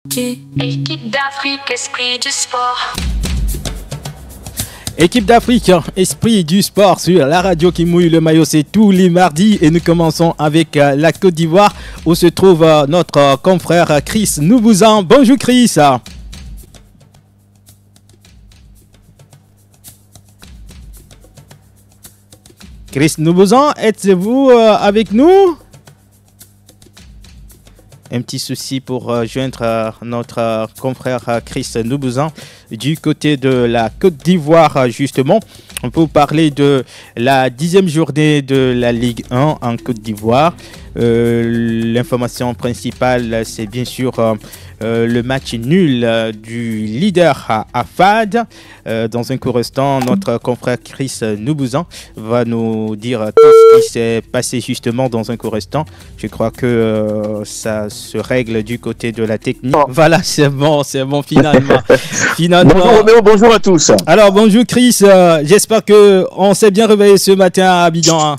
Équipe d'Afrique, esprit du sport. Équipe d'Afrique, esprit du sport sur la radio qui mouille le maillot, c'est tous les mardis et nous commençons avec la Côte d'Ivoire où se trouve notre confrère Chris Noubouzan. Bonjour Chris. Chris Noubouzan, êtes-vous avec nous? Un petit souci pour joindre notre confrère Chris Noubouzan du côté de la Côte d'Ivoire, justement. On peut parler de la 10e journée de la Ligue 1 en Côte d'Ivoire. L'information principale, c'est bien sûr le match nul du leader AFAD. Dans un court instant, notre confrère Chris Noubouzan va nous dire tout ce qui s'est passé justement dans un court instant. Je crois que ça se règle du côté de la technique. Oh. Voilà, c'est bon finalement. Bonjour Roméo, bonjour à tous. Alors bonjour Chris, j'espère qu'on s'est bien réveillé ce matin à Abidjan. Hein.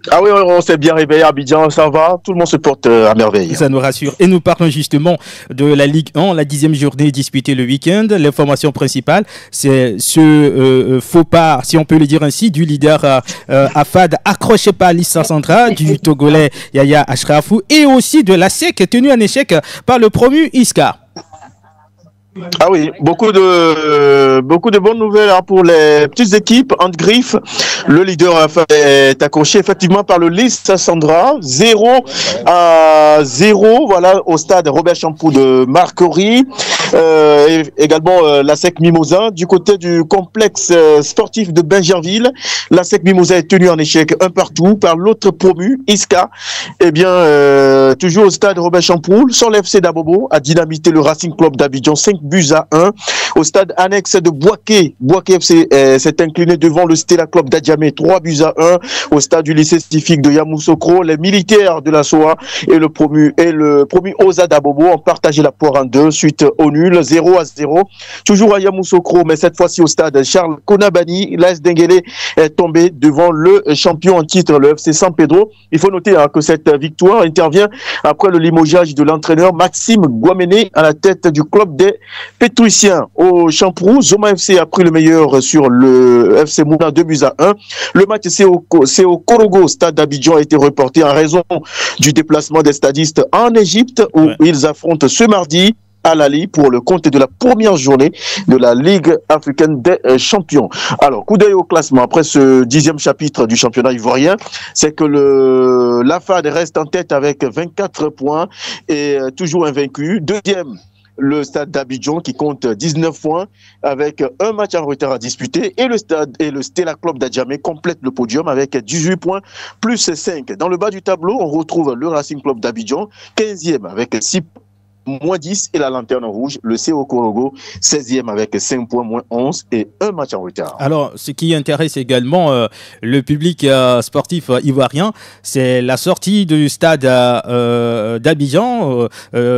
Ah oui, on s'est bien réveillé à Abidjan, ça va, tout le monde se porte à merveille. Ça nous rassure. Et nous parlons justement de la Ligue 1, la 10e journée disputée le week-end. L'information principale, c'est ce faux pas, si on peut le dire ainsi, du leader AFAD accroché par l'Issa Centra, du Togolais Yaya Achrafou et aussi de la SEC tenu en échec par le promu Isca. Ah oui, beaucoup de bonnes nouvelles hein, pour les petites équipes en griffe. Le leader est accroché effectivement par le Lys Sandra, 0-0, voilà, au stade Robert Champoux de Marcory. Et également la SEC Mimosa. Du côté du complexe sportif de Bingerville, la SEC Mimosa est tenue en échec un partout par l'autre promu, Isca. Eh bien, toujours au stade Robert Champoux, sur l'FC d'Abobo a dynamité le Racing Club d'Abidjan 5-1. Au stade annexe de Boaké FC s'est incliné devant le Stella Club d'Adjamé 3-1. Au stade du lycée scientifique de Yamoussoukro, les militaires de la SOA et le promu Oza d'Abobo ont partagé la poire en deux suite au nul 0-0. Toujours à Yamoussoukro, mais cette fois-ci au stade Charles Konabani, l'AS Denguélé est tombé devant le champion en titre, le FC San Pedro. Il faut noter hein, que cette victoire intervient après le limogeage de l'entraîneur Maxime Guaméné à la tête du club des Pétruiciens. Au Champrou, Zoma FC a pris le meilleur sur le FC Mouna 2-1. Le match c'est au Korogo, stade d'Abidjan, a été reporté en raison du déplacement des stadistes en Égypte où ils affrontent ce mardi à Lali pour le compte de la première journée de la Ligue africaine des champions. Alors, coup d'œil au classement après ce 10e chapitre du championnat ivoirien, c'est que l'AFAD reste en tête avec 24 points et toujours invaincu. Deuxième, le stade d'Abidjan qui compte 19 points avec un match en retard à disputer et le Stella Club d'Adjamé complète le podium avec 18 points plus 5. Dans le bas du tableau, on retrouve le Racing Club d'Abidjan 15e avec 6 points moins 10 et la lanterne rouge, le CO Korogo 16e avec 5 points moins 11 et un match en retard. Alors, ce qui intéresse également le public sportif ivoirien, c'est la sortie du stade d'Abidjan,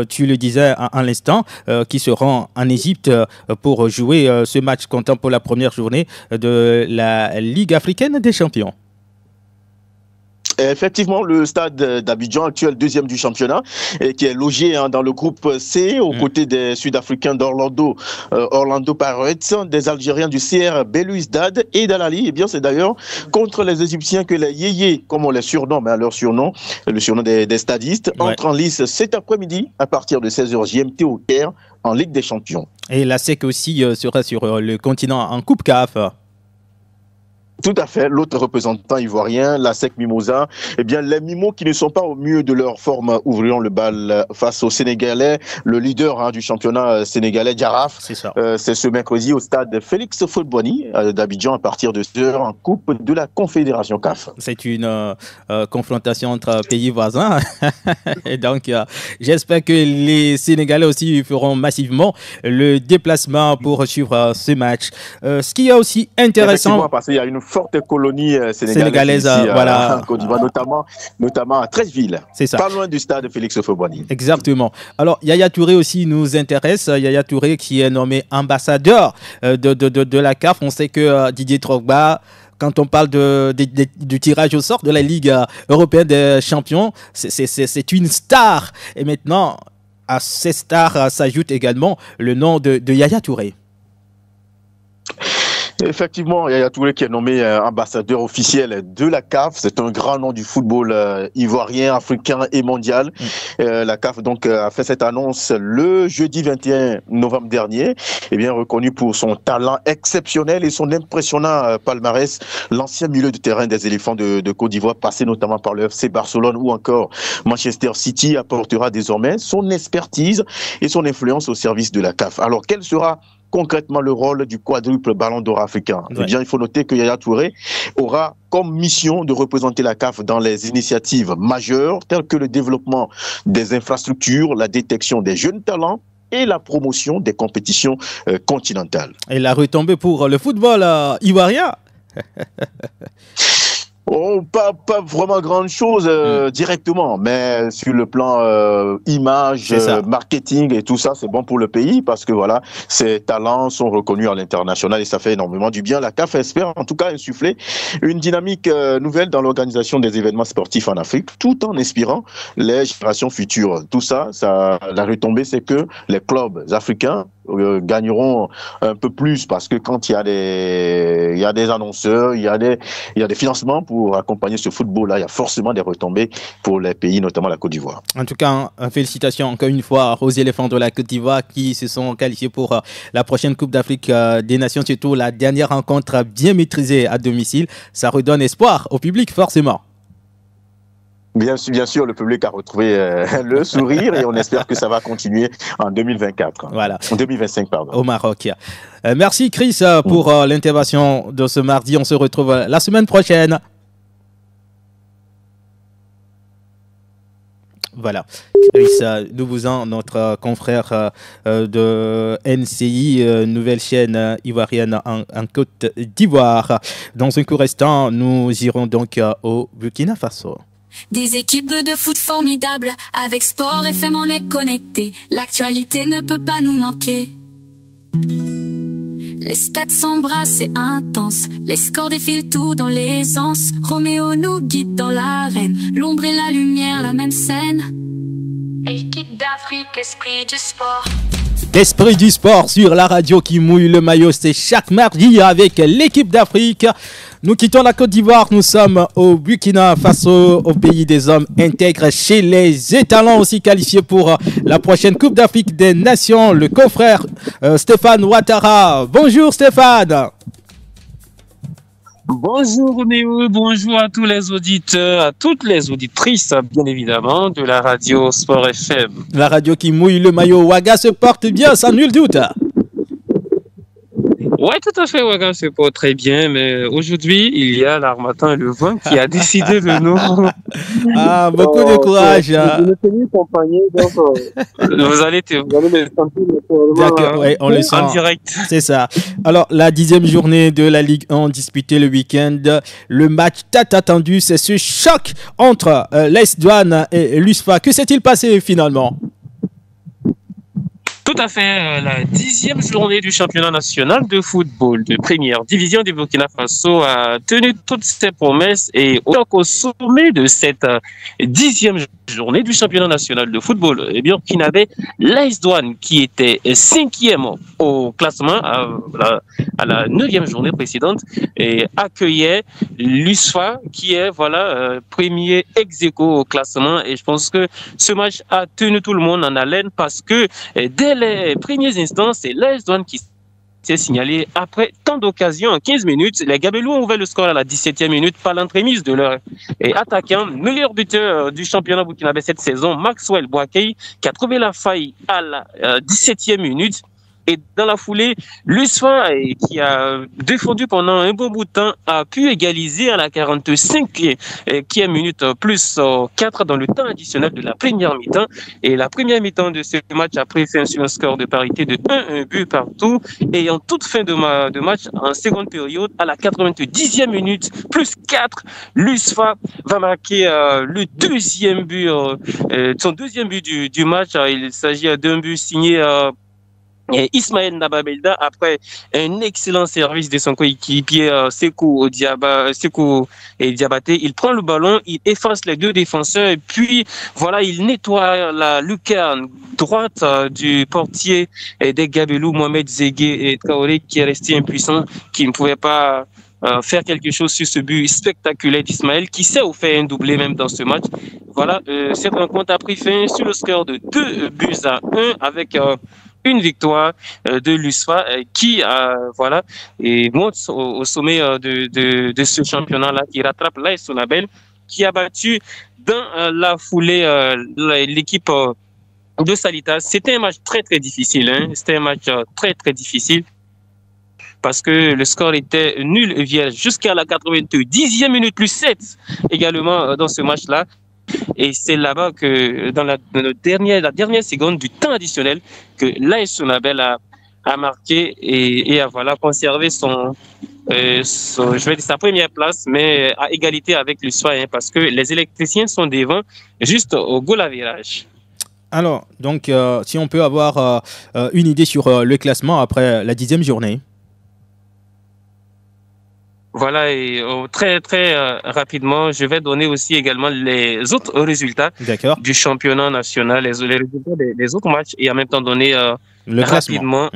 tu le disais à l'instant, qui se rend en Égypte pour jouer ce match comptant pour la première journée de la Ligue africaine des champions. Effectivement, le stade d'Abidjan, actuel deuxième du championnat, et qui est logé hein, dans le groupe C, aux côtés des Sud-Africains d'Orlando, Orlando Pirates, des Algériens du CR Belouizdad et d'Al-Ali. Eh bien, c'est d'ailleurs contre les Égyptiens que les Yéyés, comme on les surnomme, hein, leur surnom, le surnom des stadistes, entrent en lice cet après-midi à partir de 16h GMT au Caire en Ligue des Champions. Et la SEC aussi sera sur le continent en Coupe CAF. Tout à fait, l'autre représentant ivoirien, la SEC Mimosa, eh bien les Mimos qui ne sont pas au mieux de leur forme ouvriront le bal face au Sénégalais, le leader hein, du championnat sénégalais, Djaraf. C'est ça. C'est ce mercredi au stade Félix Houphouët-Boigny d'Abidjan à partir de 16h en Coupe de la Confédération CAF. C'est une confrontation entre pays voisins. Et donc, j'espère que les Sénégalais aussi feront massivement le déplacement pour suivre ce match. Ce qui est aussi intéressant... parce qu'il y a une forte colonie sénégalaise ici, voilà. en Côte d'Ivoire, notamment à Treichville, pas loin du stade Félix Houphouët-Boigny. Exactement. Alors, Yaya Touré aussi nous intéresse. Yaya Touré qui est nommé ambassadeur de la CAF. On sait que Didier Drogba, quand on parle du tirage au sort de la Ligue européenne des champions, c'est une star. Et maintenant, à ces stars s'ajoute également le nom de Yaya Touré. Effectivement, Yaya Touré qui est nommé ambassadeur officiel de la CAF. C'est un grand nom du football ivoirien, africain et mondial. La CAF donc a fait cette annonce le jeudi 21 novembre dernier. Et bien reconnu pour son talent exceptionnel et son impressionnant palmarès, l'ancien milieu de terrain des éléphants de Côte d'Ivoire, passé notamment par le FC Barcelone ou encore Manchester City, apportera désormais son expertise et son influence au service de la CAF. Alors, quel sera concrètement le rôle du quadruple ballon d'or africain? Eh bien, il faut noter que Yaya Touré aura comme mission de représenter la CAF dans les initiatives majeures telles que le développement des infrastructures, la détection des jeunes talents et la promotion des compétitions continentales. Et la retombée pour le football ivoirien. Oh, pas vraiment grande chose directement, mais sur le plan image, marketing et tout ça, c'est bon pour le pays parce que voilà, ces talents sont reconnus à l'international et ça fait énormément du bien. La CAF espère en tout cas insuffler une dynamique nouvelle dans l'organisation des événements sportifs en Afrique, tout en inspirant les générations futures. Tout ça, la retombée, c'est que les clubs africains gagneront un peu plus parce que quand il y a des annonceurs, il y a des financements pour accompagner ce football-là, il y a forcément des retombées pour les pays, notamment la Côte d'Ivoire. En tout cas, félicitations encore une fois aux éléphants de la Côte d'Ivoire qui se sont qualifiés pour la prochaine Coupe d'Afrique des Nations, surtout la dernière rencontre bien maîtrisée à domicile. Ça redonne espoir au public, forcément. Bien sûr, le public a retrouvé le sourire et on espère que ça va continuer en 2024. Voilà. En 2025, pardon. Au Maroc. Merci Chris pour l'intervention de ce mardi. On se retrouve la semaine prochaine. Voilà. Chris Noubouzan, notre confrère de NCI, nouvelle chaîne ivoirienne en Côte d'Ivoire. Dans un court instant, nous irons donc au Burkina Faso. Des équipes de foot formidables, avec Sport FM on est connecté. L'actualité ne peut pas nous manquer. Les stats s'embrassent, c'est intense. Les scores défilent tout dans l'aisance. Roméo nous guide dans l'arène. L'ombre et la lumière, la même scène. Équipe d'Afrique, esprit du sport. L'esprit du sport sur la radio qui mouille le maillot, c'est chaque mardi avec l'équipe d'Afrique. Nous quittons la Côte d'Ivoire, nous sommes au Burkina Faso, au pays des hommes intègres, chez les étalons aussi qualifiés pour la prochaine Coupe d'Afrique des Nations, le confrère Stéphane Ouattara. Bonjour Stéphane. Bonjour Néo, bonjour à tous les auditeurs, à toutes les auditrices, bien évidemment, de la radio Sport FM. La radio qui mouille le maillot, Ouaga se porte bien, sans nul doute. Ouais, tout à fait, Ouaga se porte très bien, mais aujourd'hui, il y a l'Harmattan et le vent qui a décidé de nous... Ah, beaucoup de courage. Vous allez le sentir. D'accord, ouais, on le sent. En direct. C'est ça. Alors, la 10e journée de la Ligue 1 disputée le week-end. Le match tant attendu, c'est ce choc entre l'AS Douanes et l'USFA. Que s'est-il passé finalement ? Tout à fait, la 10e journée du championnat national de football de première division du Burkina Faso a tenu toutes ses promesses et au sommet de cette 10e journée du championnat national de football et burkinabé, l'AS Douanes qui était 5e au classement à la 9e journée précédente et accueillait l'USFA qui est premier ex-aequo au classement et je pense que ce match a tenu tout le monde en haleine parce que dès les premiers instants, c'est l'AS Douanes qui s'est signalé après tant d'occasions en 15 minutes. Les Gabelous ont ouvert le score à la 17e minute par l'entremise de leur attaquant, meilleur buteur du championnat burkinabé cette saison, Maxwell Boakey, qui a trouvé la faille à la 17e minute. Et dans la foulée, l'USFA, qui a défendu pendant un bon bout de temps, a pu égaliser à la 45e minute plus 4 dans le temps additionnel de la première mi-temps. Et la première mi-temps de ce match a pris fin sur un score de parité de 1 but partout. Et en toute fin de match, en seconde période, à la 90e minute, plus 4, l'USFA va marquer le deuxième but, son deuxième but du match. Il s'agit d'un but signé Et Ismaël Nababelda, après un excellent service de son coéquipier Sekou Diabaté, il prend le ballon, il efface les deux défenseurs et puis voilà, il nettoie la lucarne droite du portier des Gabelou, Mohamed Zegué et Traoré, qui est resté impuissant, qui ne pouvait pas faire quelque chose sur ce but spectaculaire d'Ismaël, qui s'est offert un doublé même dans ce match. Voilà, cette rencontre a pris fin sur le score de 2-1 avec une victoire de l'USFA qui voilà, et monte au sommet de ce championnat-là, qui rattrape l'AS Sonabel, qui a battu dans la foulée l'équipe de Salitas. C'était un match très très difficile, hein. C'était un match très très difficile parce que le score était nul et vierge jusqu'à la 90e minute plus 7 également dans ce match-là. Et c'est là-bas que, dans la dernière seconde du temps additionnel, que l'AS Sonabel a marqué et a voilà, conservé sa première place, mais à égalité avec le SOA, hein, parce que les électriciens sont devant juste au goal à virage. Alors, donc, si on peut avoir une idée sur le classement après la 10e journée. Voilà, et très très rapidement, je vais donner aussi également les autres résultats du championnat national, les résultats des autres matchs, et en même temps donner le rapidement.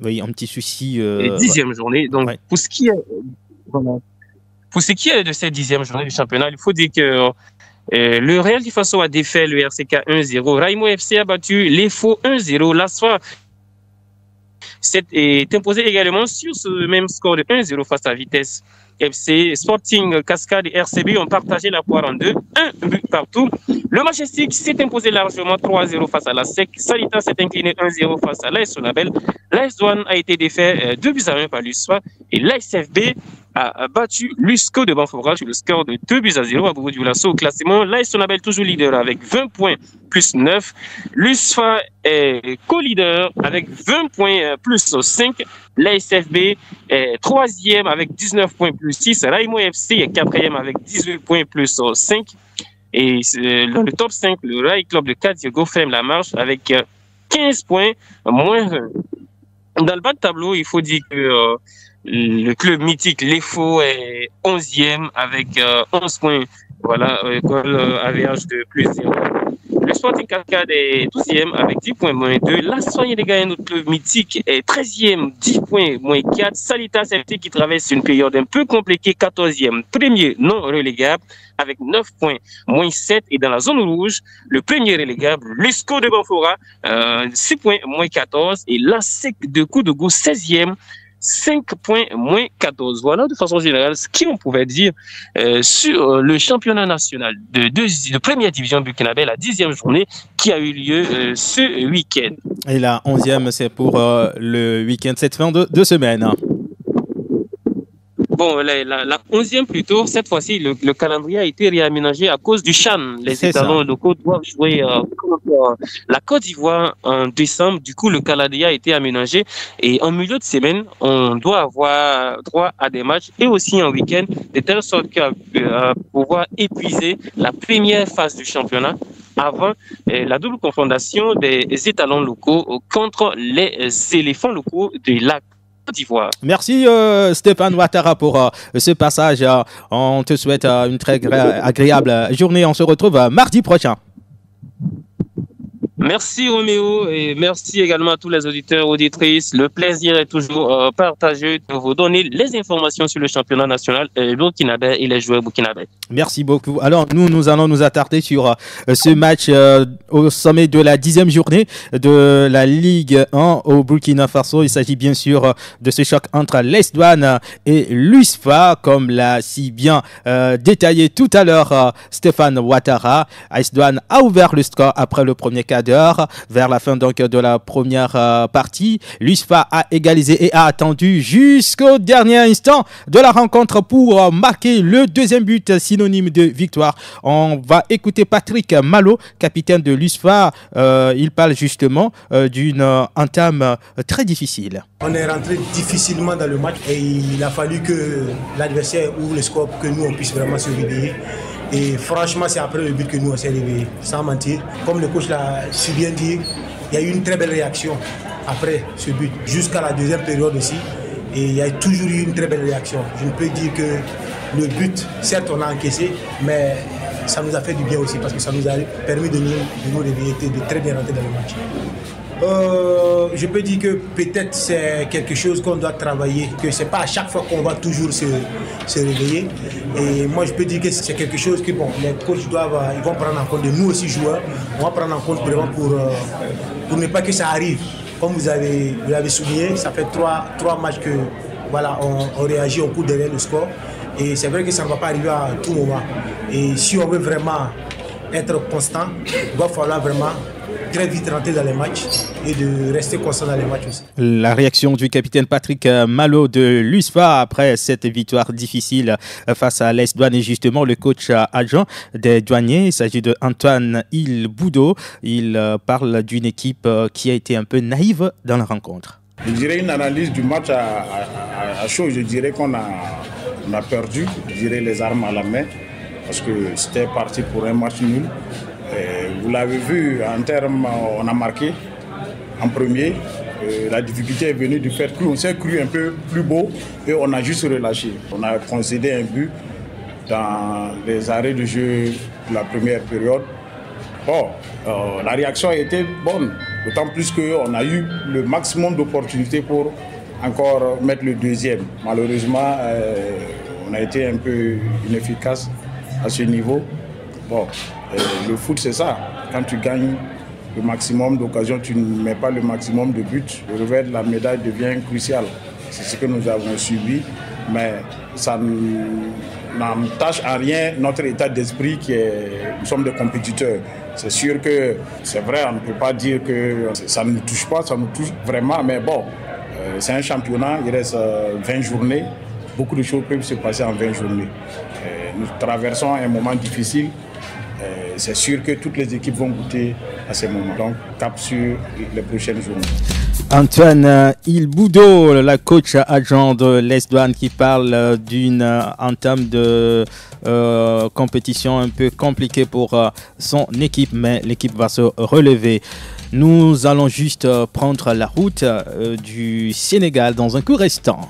Oui, un petit souci. 10e journée. Donc, ouais. Pour ce qui est de cette 10e journée du championnat, il faut dire que le Real Faso a défait le RCK 1-0, Raimo FC a battu l'EFO 1-0, l'ASFA est imposé également sur ce même score de 1-0 face à Vitesse FC. Sporting Cascade et RCB ont partagé la poire en deux, un but partout. Le Majestic s'est imposé largement 3-0 face à la SEC. Salitas s'est incliné 1-0 face à l'AS Sonabel. L'AS Douane a été défait 2-1 par l'USFA et l'ASFB a battu l'USCO de Banfora sur le score de 2-0 à Bobo-Dioulasso. Au classement, l'AS Sonabel toujours leader avec 20 points plus 9. L'USFA est co-leader avec 20 points plus 5. L'ASFB est 3e avec 19 points plus 6. Raimo FC est 4e avec 18 points plus 5. Et dans le top 5, le Rai Club de Kadiago ferme la marche avec 15 points moins 1. Dans le bas de tableau, il faut dire que le club mythique l'EFO est 11e avec 11 points. Voilà, average de plus 0. Le Sporting Cascade est 12e avec 10 points moins 2. La Soigne des Gaïens, notre club mythique, est 13e, 10 points moins 4. Salitas FC qui traverse une période un peu compliquée, 14e, premier non relégable avec 9 points moins 7. Et dans la zone rouge, le premier relégable, l'USCO de Banfora, 6 points moins 14. Et la SEC de Koudougou, 16e. 5 points moins 14. Voilà de façon générale ce qu'on pouvait dire sur le championnat national de première division burkinabé, la 10e journée qui a eu lieu ce week-end. Et la 11e, c'est pour le week-end, cette fin de semaine. Bon, la 11e plutôt, cette fois-ci, le calendrier a été réaménagé à cause du CHAN. Les étalons locaux doivent jouer contre la Côte d'Ivoire en décembre. Du coup, le calendrier a été aménagé. Et en milieu de semaine, on doit avoir droit à des matchs et aussi en week-end, de telle sorte qu'à pouvoir épuiser la première phase du championnat avant la double confrontation des étalons locaux contre les éléphants locaux de la Côte d'Ivoire. Merci Stéphane Ouattara pour ce passage. On te souhaite une très agréable journée. On se retrouve mardi prochain. Merci Roméo et merci également à tous les auditeurs, auditrices. Le plaisir est toujours partagé de vous donner les informations sur le championnat national burkinabé et les joueurs burkinabés. Merci beaucoup. Alors nous allons nous attarder sur ce match au sommet de la 10e journée de la Ligue 1 au Burkina Faso. Il s'agit bien sûr de ce choc entre l'AS Douane et l'USFA, comme l'a si bien détaillé tout à l'heure Stéphane Ouattara. l'AS Douane a ouvert le score après le premier quart d'heure. Vers la fin donc de la première partie, l'USFA a égalisé et a attendu jusqu'au dernier instant de la rencontre pour marquer le deuxième but, synonyme de victoire. On va écouter Patrick Malo, capitaine de l'USFA. Il parle justement d'une entame très difficile. On est rentré difficilement dans le match et il a fallu que l'adversaire ouvre le score pour que nous on puisse vraiment se réveiller Et franchement, c'est après le but que nous on s'est réveillés, sans mentir. Comme le coach l'a si bien dit, il y a eu une très belle réaction après ce but, jusqu'à la deuxième période aussi. Et il y a toujours eu une très belle réaction. Je ne peux dire que le but, certes on a encaissé, mais ça nous a fait du bien aussi parce que ça nous a permis de nous réveiller, de très bien rentrer dans le match. Je peux dire que peut-être c'est quelque chose qu'on doit travailler, que c'est pas à chaque fois qu'on va toujours se réveiller. Et moi je peux dire que c'est quelque chose que bon, les coachs ils vont prendre en compte, de nous aussi joueurs, on va prendre en compte vraiment pour ne pas que ça arrive. Comme vous l'avez souligné, ça fait trois matchs que voilà, on réagit, on court derrière le score. Et c'est vrai que ça ne va pas arriver à tout moment. Et si on veut vraiment être constant, il va falloir vraiment très vite rentrer dans les matchs et de rester constant dans les matchs aussi. La réaction du capitaine Patrick Malo de l'USFA après cette victoire difficile face à l'Est Douane et justement le coach adjoint des douaniers, il s'agit de Antoine Ilboudo. Il parle d'une équipe qui a été un peu naïve dans la rencontre. Je dirais une analyse du match à chaud, je dirais qu'on a perdu, je dirais les armes à la main parce que c'était parti pour un match nul. Vous l'avez vu, en termes, on a marqué en premier. La difficulté est venue du fait qu'on s'est cru un peu plus beau et on a juste relâché. On a concédé un but dans les arrêts de jeu de la première période. Bon, la réaction a été bonne, d'autant plus qu'on a eu le maximum d'opportunités pour encore mettre le deuxième. Malheureusement, on a été un peu inefficace à ce niveau. Bon, le foot c'est ça. Quand tu gagnes le maximum d'occasions, tu ne mets pas le maximum de buts. Le revers de la médaille devient crucial. C'est ce que nous avons subi, mais ça n'entache en rien notre état d'esprit qui est, nous sommes des compétiteurs. C'est sûr que c'est vrai, on ne peut pas dire que ça ne nous touche pas, ça nous touche vraiment, mais bon, c'est un championnat, il reste 20 journées. Beaucoup de choses peuvent se passer en 20 journées. Nous traversons un moment difficile. C'est sûr que toutes les équipes vont goûter à ces moments. Donc, cap sur les prochaines journées. Antoine Ilboudo, la coach adjoint de l'Est Douane, qui parle d'une entame de compétition un peu compliquée pour son équipe, mais l'équipe va se relever. Nous allons juste prendre la route du Sénégal dans un court instant.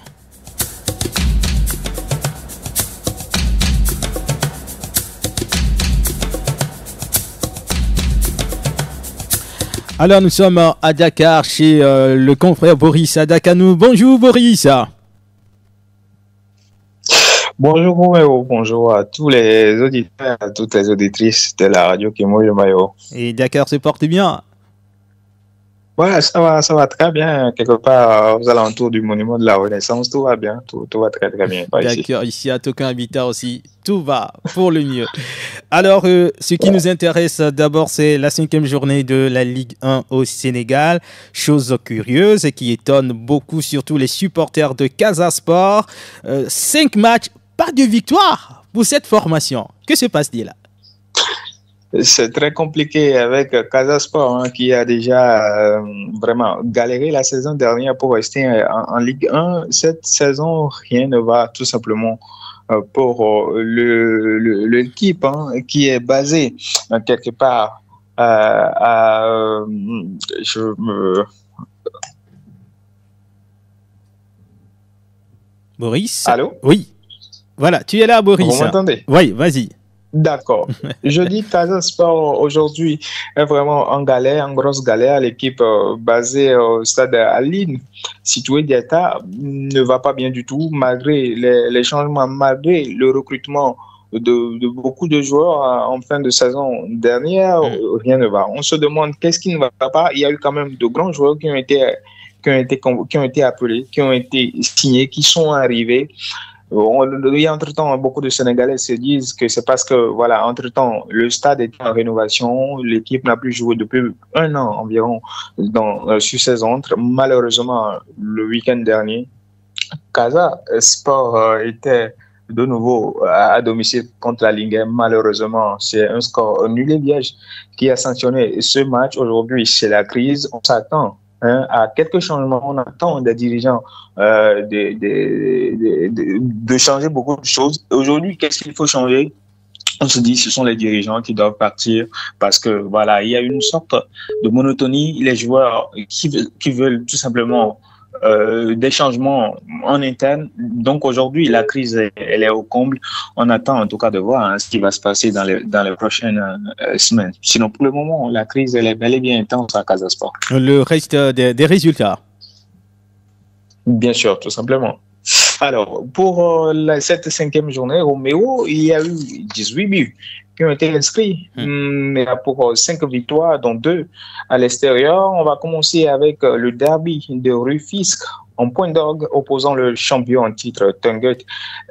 Alors nous sommes à Dakar chez le confrère Boris Adakanou. Bonjour Boris. Bonjour Roméo, bonjour à tous les auditeurs, à toutes les auditrices de la radio qui mouille le maillot. Et Dakar se porte bien? Voilà, ça va très bien. Quelque part aux alentours du monument de la Renaissance, tout va bien, tout va très très bien. D'accord, ici à Tokan Habitat aussi, tout va pour le mieux. Alors, ce qui nous intéresse d'abord, c'est la 5e journée de la Ligue 1 au Sénégal. Chose curieuse et qui étonne beaucoup, surtout les supporters de Casa Sport. 5 matchs, pas de victoire pour cette formation. Que se passe-t-il là? C'est très compliqué avec Casa Sport qui a déjà vraiment galéré la saison dernière pour rester en Ligue 1. Cette saison, rien ne va tout simplement pour l'équipe qui est basée quelque part Boris? Allô? Oui. Voilà, tu es là, Boris. Vous m'entendez? Oui, vas-y. D'accord. Je dis Casa Sport aujourd'hui est vraiment en galère, en grosse galère. L'équipe basée au stade Aline, située d'État, ne va pas bien du tout, malgré les changements, malgré le recrutement de beaucoup de joueurs en fin de saison dernière. Rien ne va. On se demande qu'est-ce qui ne va pas. Il y a eu quand même de grands joueurs qui ont été appelés, qui ont été signés, qui sont arrivés. Il y a entre-temps, beaucoup de Sénégalais se disent que c'est parce que, voilà, entre-temps, le stade est en rénovation, l'équipe n'a plus joué depuis 1 an environ sur ses entres. Malheureusement, le week-end dernier, Casa Sport était de nouveau à domicile contre la Ligue. Malheureusement, c'est un score nul et vierge qui a sanctionné ce match. Aujourd'hui, c'est la crise. On s'attend à quelques changements. On attend des dirigeants de changer beaucoup de choses. Aujourd'hui, qu'est-ce qu'il faut changer? on se dit ce sont les dirigeants qui doivent partir parce que voilà, il y a une sorte de monotonie. Les joueurs qui veulent tout simplement des changements en interne. Donc aujourd'hui, la crise, elle est au comble. On attend en tout cas de voir ce qui va se passer dans les prochaines semaines. Sinon, pour le moment, la crise, elle est bel et bien intense à Casa Sport. Le reste des résultats? Bien sûr, tout simplement. Alors, pour cette 5e journée, Roméo, il y a eu 18 buts qui ont été inscrits, mais pour 5 victoires, dont 2 à l'extérieur. On va commencer avec le derby de Rufisque en point d'orgue opposant le champion en titre Tungut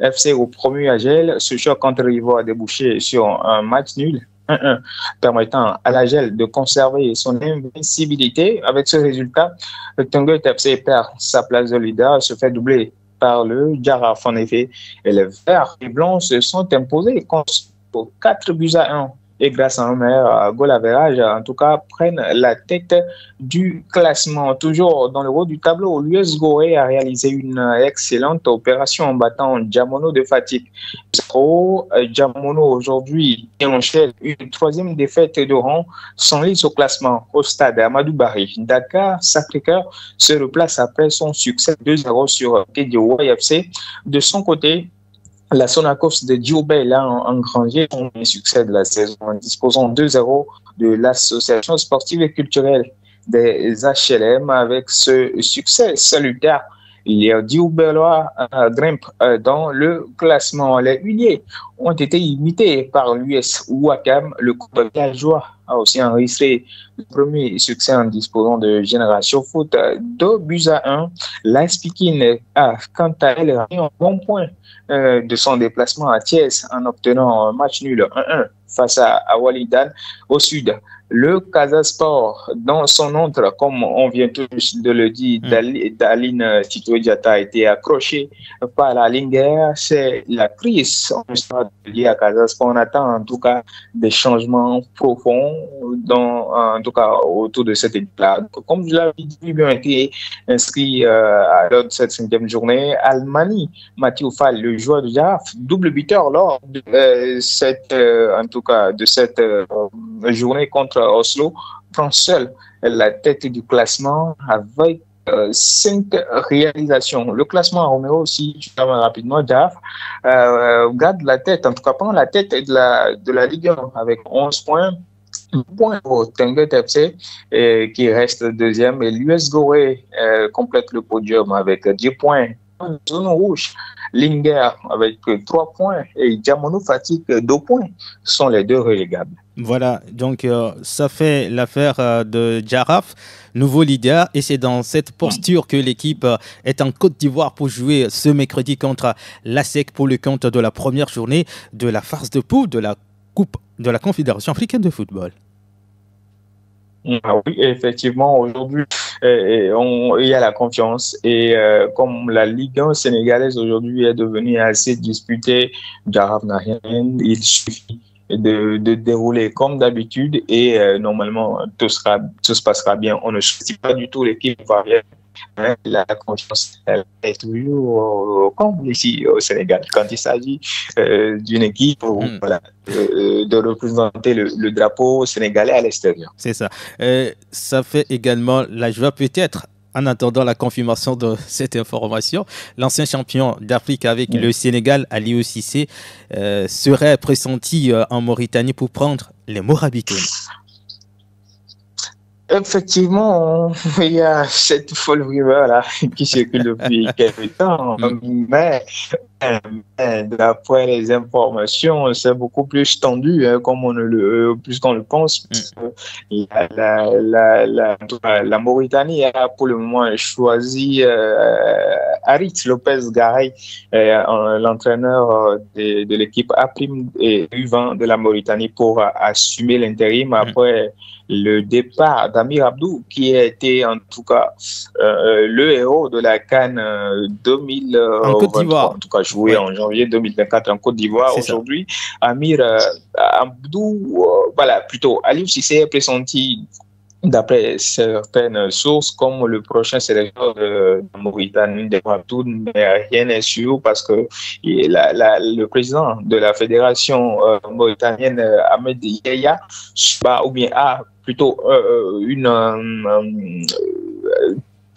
FC au promu Agel. Ce choc entre rivaux a débouché sur un match nul 1-1, permettant à l'Agel de conserver son invincibilité. Avec ce résultat, le Tungut FC perd sa place de leader, se fait doubler par le Jaraf en effet. Et les Verts et Blancs se sont imposés contre 4 buts à 1. Et grâce à un meilleur goal average, en tout cas, prennent la tête du classement. Toujours dans le haut du tableau, l'US Gorée a réalisé une excellente opération en battant Diamono de Fatigue. Diamono aujourd'hui enchaîne une 3e défaite de rang, s'enlise au classement au stade Amadou Barry. Dakar Sacré-Cœur se replace après son succès 2-0 sur Kédio FC. De son côté, la Sonacos de Diourbel a engrangé son succès de la saison en disposant 2-0 de l'association sportive et culturelle des HLM. Avec ce succès salutaire, les Diourbellois grimpent dans le classement. Les Huiliers ont été imités par l'US Ouakam. Le club villageois a aussi enregistré le premier succès en disposant de Génération Foot 2 buts à 1. La Pikine a quant à elle réuni un bon point de son déplacement à Thiès en obtenant un match nul 1-1 face à Walidan. Au sud, le Casa Sport, dans son entre, comme on vient tous de le dire, Daline Tito Diata a été accroché par la Linger. C'est la crise liée à Casa Sport. On attend en tout cas des changements profonds en tout cas autour de cette équipe-là. Comme je l'avais dit, il a été inscrit à l'heure de cette 5e journée. Almani Mathieu Fall, le joueur de Jaraf, double buteur lors de cette journée contre Oslo, prend seul la tête du classement avec 5 réalisations. Le classement Roméo aussi, rapidement, Jaraf garde la tête, en tout cas prend la tête de la Ligue 1 avec 11 points. Un point au Tungut FC qui reste 2e, et l'US Gorée complète le podium avec 10 points. Zone rouge, Linger avec 3 points et Diamono Fatigue 2 points sont les 2 relégables. Voilà, donc ça fait l'affaire de Jaraf, nouveau leader, et c'est dans cette posture que l'équipe est en Côte d'Ivoire pour jouer ce mercredi contre l'ASEC pour le compte de la première journée de la phase de poule de la Coupe de la Confédération africaine de football. Ah oui, effectivement, aujourd'hui, il y a la confiance. Et comme la Ligue 1 sénégalaise aujourd'hui est devenue assez disputée, Jaraf n'a rien, il suffit de dérouler comme d'habitude et normalement tout se passera bien. On ne souhaite pas du tout l'équipe va bien. La confiance elle est toujours comme ici au Sénégal quand il s'agit d'une équipe de représenter le drapeau sénégalais à l'extérieur. C'est ça. Ça fait également la joie peut-être. En attendant la confirmation de cette information, l'ancien champion d'Afrique avec le Sénégal, Aliou Cissé, serait pressenti en Mauritanie pour prendre les Morabitoun. Effectivement, il y a cette folle rumeur-là qui circule depuis quelques temps, mais d'après les informations, c'est beaucoup plus tendu, plus qu'on le pense. La Mauritanie a pour le moment choisi Harit Lopez Garay, l'entraîneur de l'équipe A-Prime et U20 de la Mauritanie, pour assumer l'intérim après le départ d'Amir Abdou, qui a été en tout cas le héros de la CAN 2023, en tout cas joué en janvier 2024 en Côte d'Ivoire. Aujourd'hui, Amir Abdou, plutôt Aliou Cissé est pressenti d'après certaines sources, comme le prochain sélectionneur de Mauritanie, mais rien n'est sûr parce que le président de la fédération mauritanienne, Ahmed Yahya, ou bien a plutôt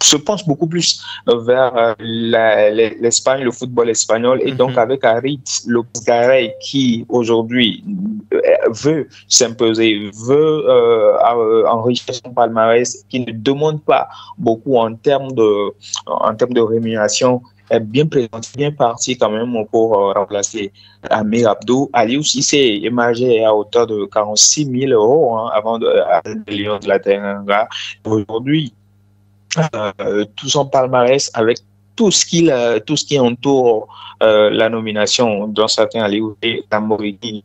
se penche beaucoup plus vers l'Espagne, le football espagnol, et donc avec Aritz Lopez-Garay qui aujourd'hui veut s'imposer, veut enrichir son palmarès, qui ne demande pas beaucoup en termes de rémunération, est bien présent, bien parti quand même pour remplacer Amir Abdou. Aliou Cissé émergé à hauteur de 46 000 € avant de Lyon de la Teranga. Aujourd'hui, tout son palmarès avec tout ce qui entoure la nomination d'un certain Aliou et Tambouridi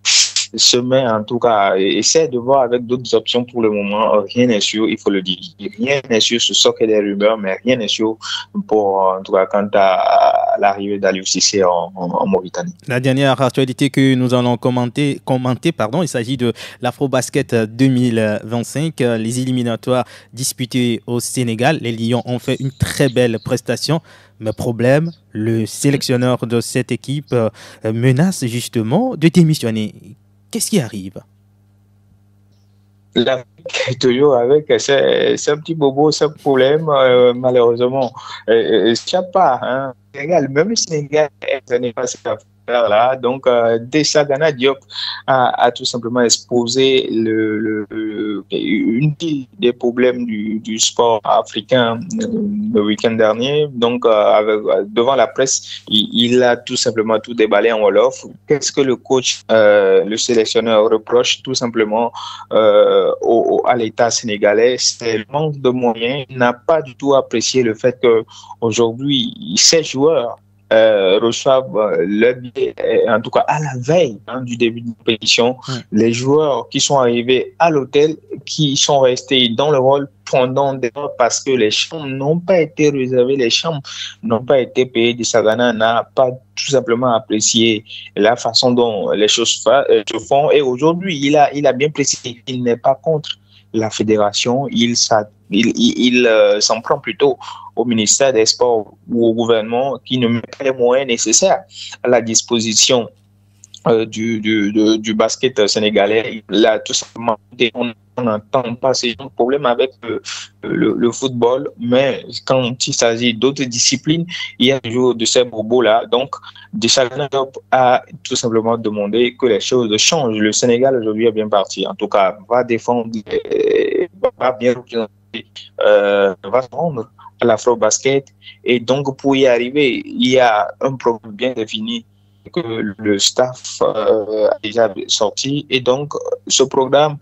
se met en tout cas, essaie de voir avec d'autres options pour le moment. Rien n'est sûr, il faut le dire. Rien n'est sûr, ce sont que des rumeurs, mais rien n'est sûr en tout cas, quant à l'arrivée d'Aliou Cissé en Mauritanie. La dernière actualité que nous allons commenter, il s'agit de l'Afrobasket 2025, les éliminatoires disputés au Sénégal. Les Lions ont fait une très belle prestation. Mais problème, le sélectionneur de cette équipe menace justement de démissionner. Qu'est-ce qui arrive? L'Afrique, toujours avec ce petit bobo, ce problème, malheureusement, il n'y a pas. Sénégal, même le Sénégal, ça n'est pas cette affaire-là. Donc, Desagana Diop a tout simplement exposé une pile des problèmes du sport africain le week-end dernier. Donc, devant la presse, il a tout simplement tout déballé en Wolof. Qu'est-ce que le coach, le sélectionneur reproche tout simplement à l'État sénégalais? C'est le manque de moyens. Il n'a pas du tout apprécié le fait qu'aujourd'hui, ces joueurs reçoivent le billet, en tout cas à la veille du début de la compétition. Les joueurs qui sont arrivés à l'hôtel, qui sont restés dans le hall pendant des heures parce que les chambres n'ont pas été réservées, les chambres n'ont pas été payées. Desagana n'a pas tout simplement apprécié la façon dont les choses se font. Et aujourd'hui, il a bien précisé qu'il n'est pas contre la fédération, il s'en prend plutôt au ministère des Sports ou au gouvernement qui ne met pas les moyens nécessaires à la disposition du basket sénégalais. Là, tout simplement, on n'entend pas ces problèmes avec le football, mais quand il s'agit d'autres disciplines, il y a toujours de ces bobos-là. Donc, Desagana a tout simplement demandé que les choses changent. Le Sénégal aujourd'hui est bien parti. En tout cas, va défendre, va bien représenter, va se rendre à l'Afro-Basket. Et donc, pour y arriver, il y a un programme bien défini que le staff a déjà sorti. Et donc, ce programme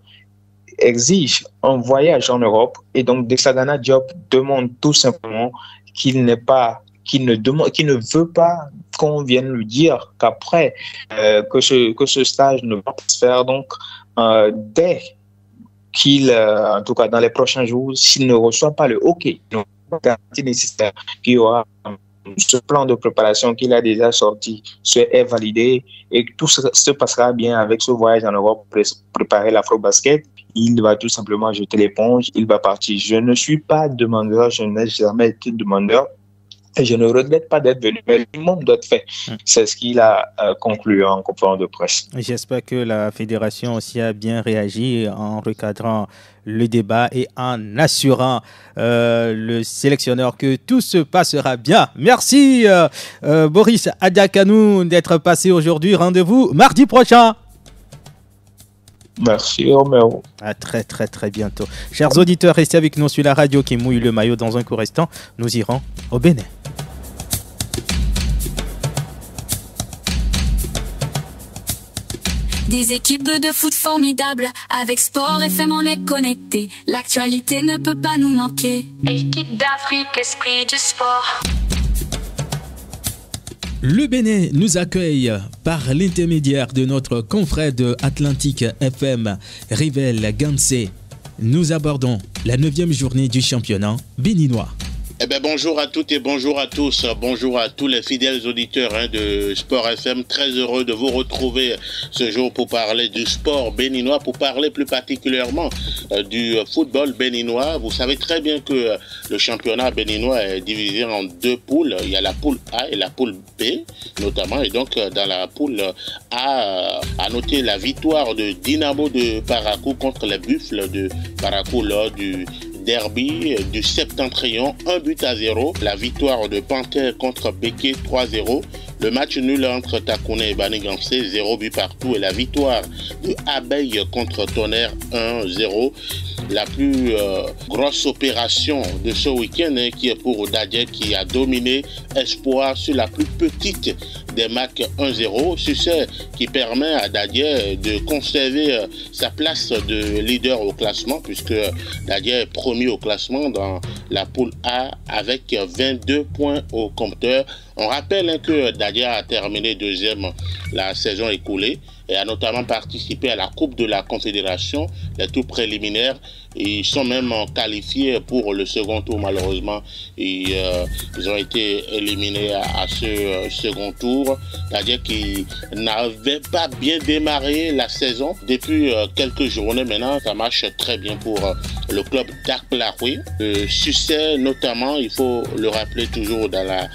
exige un voyage en Europe. Et donc, Desagana Diop demande tout simplement qu'il ne veut pas qu'on vienne lui dire qu'après que ce stage ne va pas se faire. Donc, dès qu'il, en tout cas dans les prochains jours, s'il ne reçoit pas le OK, donc garantie nécessaire qu'il y aura ce plan de préparation qu'il a déjà sorti est validé et tout se passera bien avec ce voyage en Europe pour préparer l'Afro-Basket. Il va tout simplement jeter l'éponge, il va partir. Je ne suis pas demandeur, je n'ai jamais été demandeur. Et je ne regrette pas d'être venu, mais le monde doit être fait. C'est ce qu'il a conclu en conférence de presse. J'espère que la fédération aussi a bien réagi en recadrant le débat et en assurant le sélectionneur que tout se passera bien. Merci Boris Adiakanou d'être passé aujourd'hui. Rendez-vous mardi prochain. Merci Romero. À très très très bientôt. Chers auditeurs, restez avec nous sur la radio qui mouille le maillot. Dans un court instant, nous irons au Bénin. Des équipes de foot formidables, avec Sport FM on est connecté. L'actualité ne peut pas nous manquer. Équipe d'Afrique, esprit du sport. Le Bénin nous accueille par l'intermédiaire de notre confrère de Atlantique FM, Rivel Gansé. Nous abordons la 9e journée du championnat béninois. Eh bien, bonjour à toutes et bonjour à tous. Bonjour à tous les fidèles auditeurs de Sport FM. Très heureux de vous retrouver ce jour pour parler du sport béninois, pour parler plus particulièrement du football béninois. Vous savez très bien que le championnat béninois est divisé en deux poules. Il y a la poule A et la poule B, notamment. Et donc, dans la poule A, à noter la victoire de Dynamo de Parakou contre les Buffles de Parakou lors du derby du Septentrion, 1-0. La victoire de Panthère contre Béké, 3-0. Le match nul entre Takouné et Banigansé, 0 but partout. Et la victoire de Abeille contre Tonnerre, 1-0. La plus grosse opération de ce week-end qui est pour Dadje, qui a dominé Espoir sur la plus petite des matchs, 1-0. Succès qui permet à Dadje de conserver sa place de leader au classement, puisque Dadje est premier au classement dans la poule A avec 22 points au compteur. On rappelle que Dadje a terminé deuxième la saison écoulée et a notamment participé à la Coupe de la Confédération, les tours préliminaires. Ils sont même qualifiés pour le second tour, malheureusement. Ils ont été éliminés à ce second tour. C'est-à-dire qu'ils n'avaient pas bien démarré la saison. Depuis quelques journées maintenant, ça marche très bien pour le club d'Akplaoui. Le succès, notamment, il faut le rappeler toujours dans la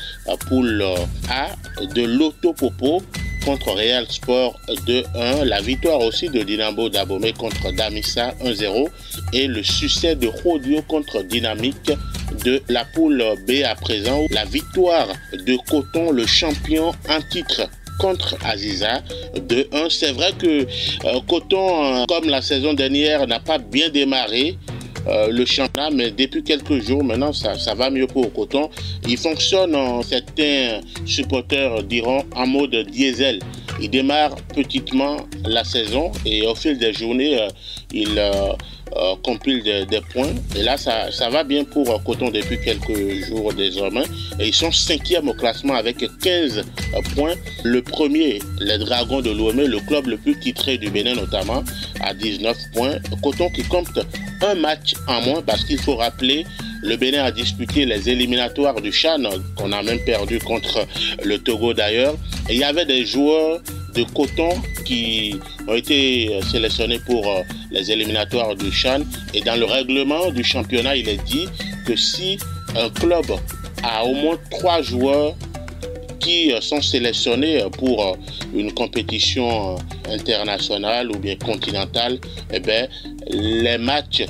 poule A de l'Autopopo contre Real Sport 2-1, la victoire aussi de Dynamo d'Abomey contre Damissa 1-0 et le succès de Rodio contre Dynamique de la poule B à présent, la victoire de Coton, le champion en titre contre Aziza 2-1. C'est vrai que Coton, comme la saison dernière, n'a pas bien démarré le championnat, mais depuis quelques jours maintenant ça va mieux pour Coton. Il fonctionne, certains supporters diront, en mode diesel. Il démarre petitement la saison et au fil des journées il compile des points, et là ça va bien pour Coton depuis quelques jours désormais, et ils sont 5e au classement avec 15 points. Le premier, les Dragons de Lomé, le club le plus titré du Bénin notamment, à 19 points. Coton qui compte un match en moins, parce qu'il faut rappeler, le Bénin a disputé les éliminatoires du CHAN, qu'on a même perdu contre le Togo d'ailleurs, et il y avait des joueurs de Coton qui ont été sélectionnés pour les éliminatoires du CHAN, et dans le règlement du championnat, il est dit que si un club a au moins 3 joueurs qui sont sélectionnés pour une compétition internationale ou bien continentale, eh bien, les matchs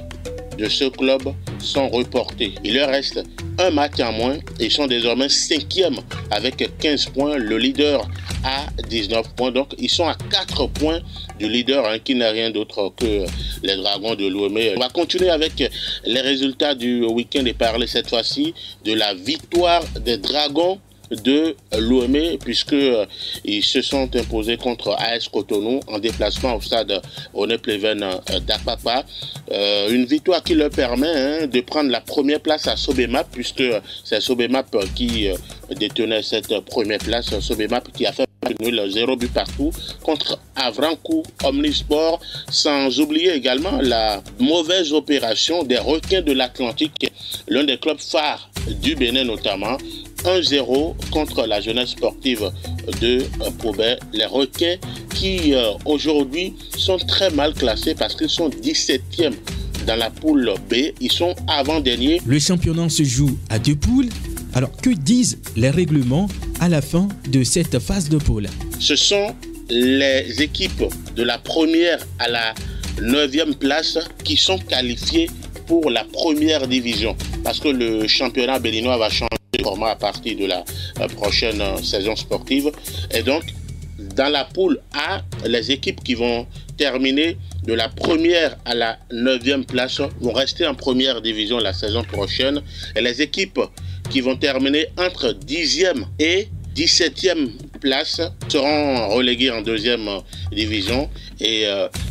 de ce club sont reportés. Il leur reste un match en moins et ils sont désormais 5e avec 15 points. Le leader a 19 points. Donc, ils sont à 4 points du leader qui n'a rien d'autre que les Dragons de Lomé. On va continuer avec les résultats du week-end et parler cette fois-ci de la victoire des Dragons de Lomé, puisque ils se sont imposés contre AS Cotonou en déplacement au stade René Pleven d'Akpakpa. Une victoire qui leur permet de prendre la première place à Sobemap, puisque c'est Sobemap qui détenait cette première place. Sobemap qui a fait 0 but partout contre Avrankou Omnisport, sans oublier également la mauvaise opération des Requins de l'Atlantique, l'un des clubs phares du Bénin notamment. 1-0 contre la jeunesse sportive de Pobet. Les Requins qui aujourd'hui sont très mal classés parce qu'ils sont 17e dans la poule B. Ils sont avant-derniers. Le championnat se joue à 2 poules. Alors que disent les règlements à la fin de cette phase de poule? Ce sont les équipes de la première à la 9e place qui sont qualifiées pour la première division, parce que le championnat béninois va changer de format à partir de la prochaine saison sportive. Et donc, dans la poule A, les équipes qui vont terminer de la première à la 9e place vont rester en première division la saison prochaine. Et les équipes qui vont terminer entre 10e et 17e place seront reléguées en 2e division. Et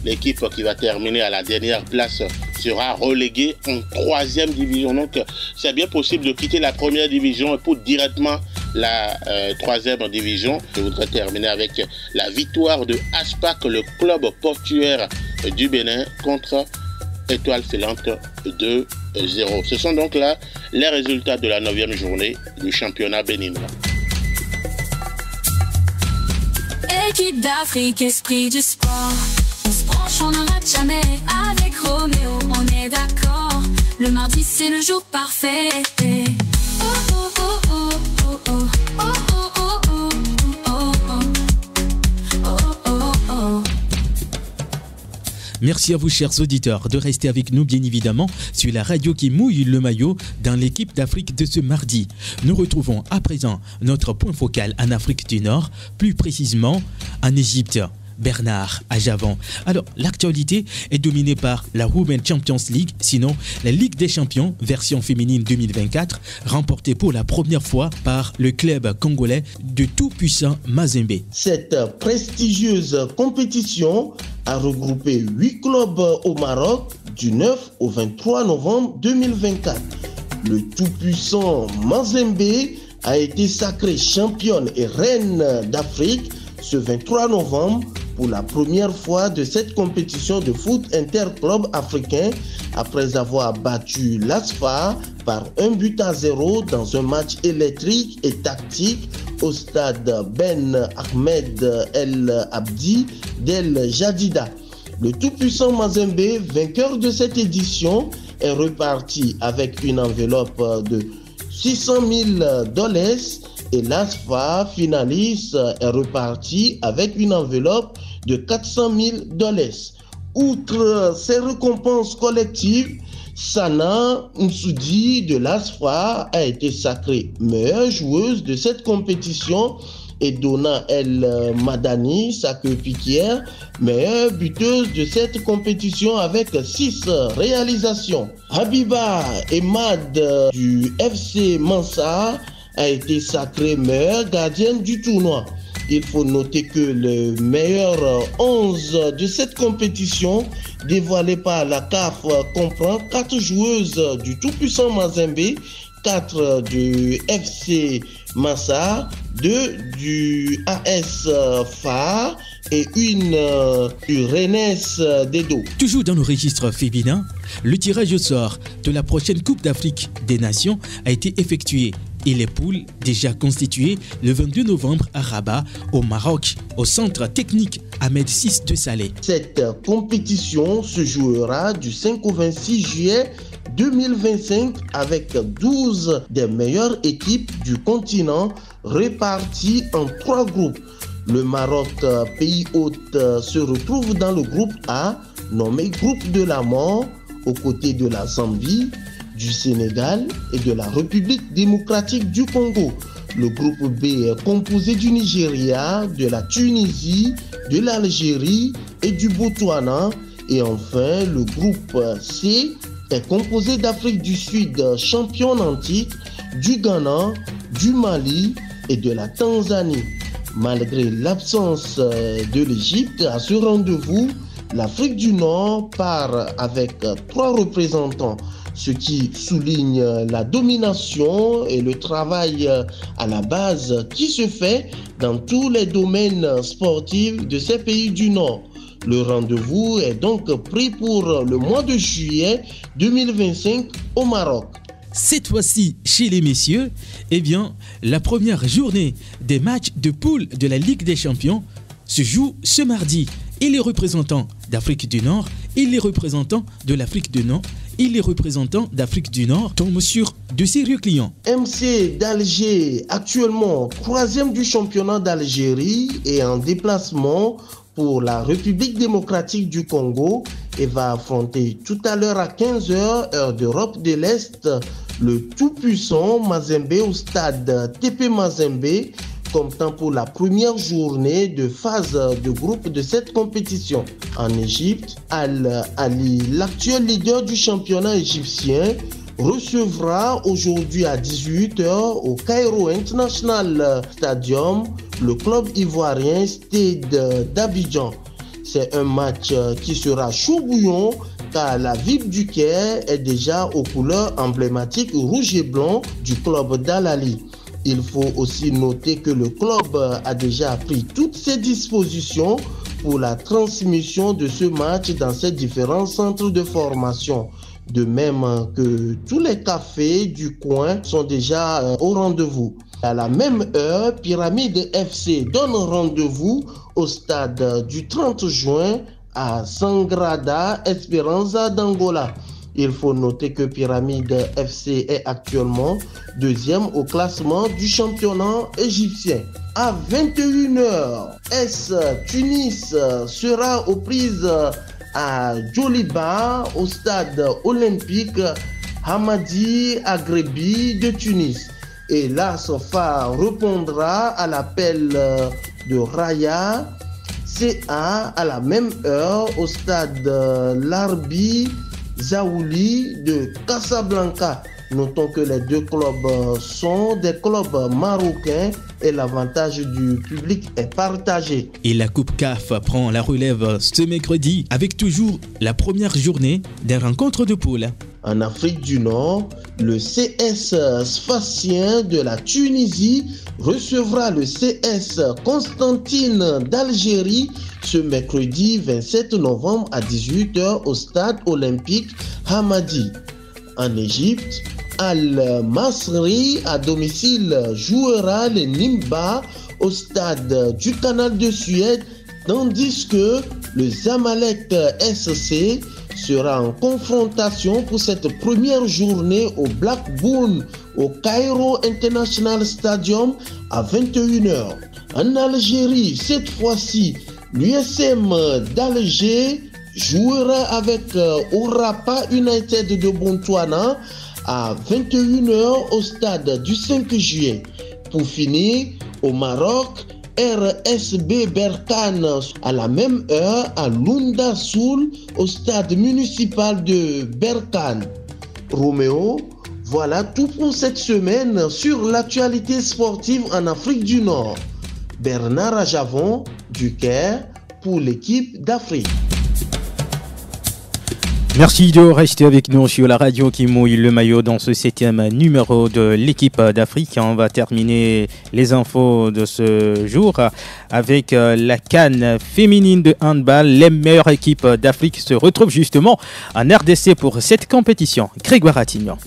l'équipe qui va terminer à la dernière place sera reléguée en 3e division. Donc, c'est bien possible de quitter la première division pour directement la 3e division. Je voudrais terminer avec la victoire de Aspac, le club portuaire du Bénin, contre Étoile Filante de 0. Ce sont donc là les résultats de la 9e journée du championnat béninois. Équipe d'Afrique, esprit du sport. On se branche, on n'en rate jamais. Avec Roméo, on est d'accord. Le mardi, c'est le jour parfait. Oh oh oh oh oh oh oh oh oh oh oh oh oh. Merci à vous, chers auditeurs, de rester avec nous, bien évidemment, sur la radio qui mouille le maillot dans l'équipe d'Afrique de ce mardi. Nous retrouvons à présent notre point focal en Afrique du Nord, plus précisément en Égypte. Bernard à Javan. Alors, l'actualité est dominée par la Women's Champions League, sinon la Ligue des Champions, version féminine 2024, remportée pour la première fois par le club congolais de tout-puissant Mazembe. Cette prestigieuse compétition a regroupé 8 clubs au Maroc du 9 au 23 novembre 2024. Le tout-puissant Mazembe a été sacré championne et reine d'Afrique ce 23 novembre pour la première fois de cette compétition de foot interclub africain après avoir battu l'ASFA par 1-0 dans un match électrique et tactique au stade Ben Ahmed El Abdi d'El Jadida. Le tout-puissant Mazembe, vainqueur de cette édition, est reparti avec une enveloppe de $600,000 et l'ASFA, finaliste, est reparti avec une enveloppe de $400,000. Outre ces récompenses collectives, Sana Nsoudi de l'ASFA a été sacrée meilleure joueuse de cette compétition et Donna El Madani, sa coéquipière, meilleure buteuse de cette compétition avec 6 réalisations. Habiba Emad du FC Mansa a été sacrée meilleure gardienne du tournoi. Il faut noter que le meilleur 11 de cette compétition dévoilé par la CAF comprend 4 joueuses du tout-puissant Mazembe, 4 du FC Massa, 2 du AS FAR et une du Rennes d'Edo. Toujours dans le registre féminin, le tirage au sort de la prochaine Coupe d'Afrique des Nations a été effectué et les poules déjà constituées le 22 novembre à Rabat, au Maroc, au centre technique Ahmed VI de Salé. Cette compétition se jouera du 5 au 26 juillet 2025 avec 12 des meilleures équipes du continent réparties en 3 groupes. Le Maroc, pays hôte, se retrouve dans le groupe A, nommé groupe de la mort, aux côtés de la Zambie, du Sénégal et de la République démocratique du Congo. Le groupe B est composé du Nigeria, de la Tunisie, de l'Algérie et du Botswana. Et enfin, le groupe C est composé d'Afrique du Sud, championne en titre, du Ghana, du Mali et de la Tanzanie. Malgré l'absence de l'Égypte à ce rendez-vous, l'Afrique du Nord part avec 3 représentants, ce qui souligne la domination et le travail à la base qui se fait dans tous les domaines sportifs de ces pays du Nord. Le rendez-vous est donc pris pour le mois de juillet 2025 au Maroc. Cette fois-ci, chez les messieurs, eh bien, la première journée des matchs de poule de la Ligue des Champions se joue ce mardi. Et les représentants d'Afrique du Nord et les représentants de l'Afrique du Nord et les représentants d'Afrique du Nord tombent sur de sérieux clients. MC d'Alger, actuellement 3e du championnat d'Algérie et en déplacement pour la République démocratique du Congo et va affronter tout à l'heure à 15h, heure d'Europe de l'Est, le tout-puissant Mazembe au stade TP Mazembe, comme temps pour la première journée de phase de groupe de cette compétition. En Égypte, Al-Ali, l'actuel leader du championnat égyptien, recevra aujourd'hui à 18h au Cairo International Stadium le club ivoirien Stade d'Abidjan. C'est un match qui sera chaud bouillon car la ville du Caire est déjà aux couleurs emblématiques rouge et blanc du club d'Al-Ali. Il faut aussi noter que le club a déjà pris toutes ses dispositions pour la transmission de ce match dans ces différents centres de formation. De même que tous les cafés du coin sont déjà au rendez-vous. À la même heure, Pyramide FC donne rendez-vous au stade du 30 juin à Sangrada Esperanza d'Angola. Il faut noter que Pyramide FC est actuellement deuxième au classement du championnat égyptien. À 21h, AS Tunis sera aux prises à Djoliba au stade olympique Hamadi Agrebi de Tunis. Et là, Sofa répondra à l'appel de Raya CA à la même heure au stade Larbi Zaouli de Casablanca. Notons que les deux clubs sont des clubs marocains et l'avantage du public est partagé. Et la Coupe CAF prend la relève ce mercredi avec toujours la première journée des rencontres de poule. En Afrique du Nord, le CS Sfaxien de la Tunisie recevra le CS Constantine d'Algérie ce mercredi 27 novembre à 18h au stade olympique Hamadi. En Égypte, Al-Masri à domicile jouera les Nimba au stade du Canal de Suède, tandis que le Zamalek SC sera en confrontation pour cette première journée au Blackburn au Cairo International Stadium à 21h. En Algérie, cette fois-ci, l'USM d'Alger jouera avec Orapa United de Bontouana à 21h au stade du 5 juillet. Pour finir, au Maroc, RSB Berkane à la même heure à Lunda Soul au stade municipal de Berkane. Roméo, voilà tout pour cette semaine sur l'actualité sportive en Afrique du Nord. Bernard Ajavon du Caire pour l'équipe d'Afrique. Merci de rester avec nous sur la radio qui mouille le maillot dans ce 7e numéro de l'équipe d'Afrique. On va terminer les infos de ce jour avec la CAN féminine de handball. Les meilleures équipes d'Afrique se retrouvent justement en RDC pour cette compétition. Grégoire Attignon.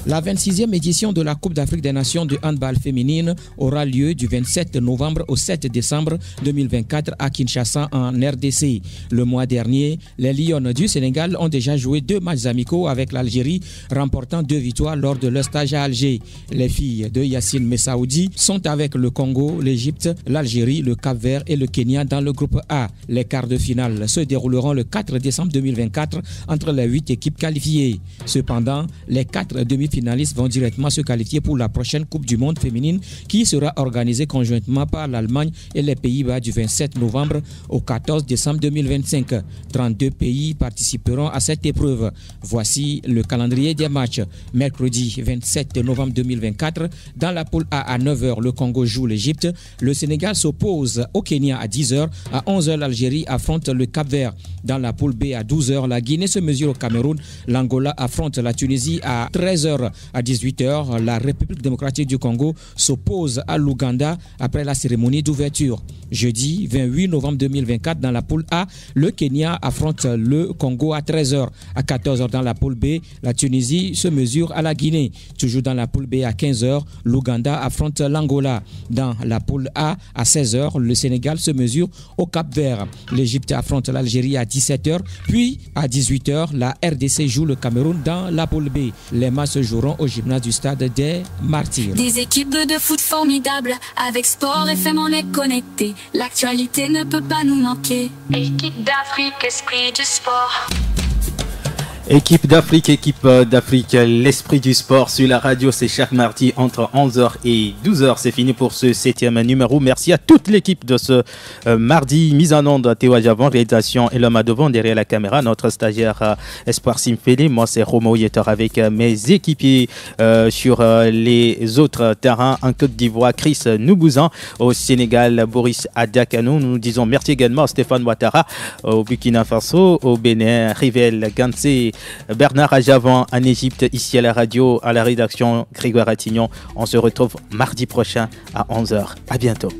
La 26e édition de la Coupe d'Afrique des Nations de handball féminine aura lieu du 27 novembre au 7 décembre 2024 à Kinshasa en RDC. Le mois dernier, les Lions du Sénégal ont déjà joué 2 matchs amicaux avec l'Algérie, remportant 2 victoires lors de leur stage à Alger. Les filles de Yacine Messaoudi sont avec le Congo, l'Égypte, l'Algérie, le Cap-Vert et le Kenya dans le groupe A. Les quarts de finale se dérouleront le 4 décembre 2024 entre les 8 équipes qualifiées. Cependant, les 4 demi-finalistes vont directement se qualifier pour la prochaine Coupe du Monde féminine qui sera organisée conjointement par l'Allemagne et les Pays-Bas du 27 novembre au 14 décembre 2025. 32 pays participeront à cette épreuve. Voici le calendrier des matchs. Mercredi 27 novembre 2024, dans la poule A à 9h, le Congo joue l'Égypte. Le Sénégal s'oppose au Kenya à 10h. À 11h, l'Algérie affronte le Cap-Vert. Dans la poule B à 12h, la Guinée se mesure au Cameroun. L'Angola affronte la Tunisie à 13h. À 18h, la République démocratique du Congo s'oppose à l'Ouganda après la cérémonie d'ouverture. Jeudi 28 novembre 2024, dans la poule A, le Kenya affronte le Congo à 13h. À 14h, dans la poule B, la Tunisie se mesure à la Guinée. Toujours dans la poule B à 15h, l'Ouganda affronte l'Angola. Dans la poule A, à 16h, le Sénégal se mesure au Cap-Vert. L'Égypte affronte l'Algérie à 17h. Puis, à 18h, la RDC joue le Cameroun dans la poule B. Les matchs se joueront au gymnase du stade des Martyrs. Des équipes de foot formidables, avec Sport FM on est connecté. L'actualité ne peut pas nous manquer. Équipe d'Afrique, esprit du sport. Équipe d'Afrique, l'esprit du sport sur la radio, c'est chaque mardi entre 11h et 12h. C'est fini pour ce 7e numéro. Merci à toute l'équipe de ce mardi. Mise en onde, Théo Ajavon, réalisation et l'homme à devant derrière la caméra, notre stagiaire Espoir Simfele. Moi, c'est Romo Yeter avec mes équipiers sur les autres terrains. En Côte d'Ivoire, Chris Noubouzan. Au Sénégal, Boris Adakano. Nous disons merci également à Stéphane Ouattara. Au Burkina Faso, au Bénin, Rivel Gansé, Bernard Ajavon en Égypte, ici à la radio, à la rédaction, Grégoire Attignon. On se retrouve mardi prochain à 11h. À bientôt.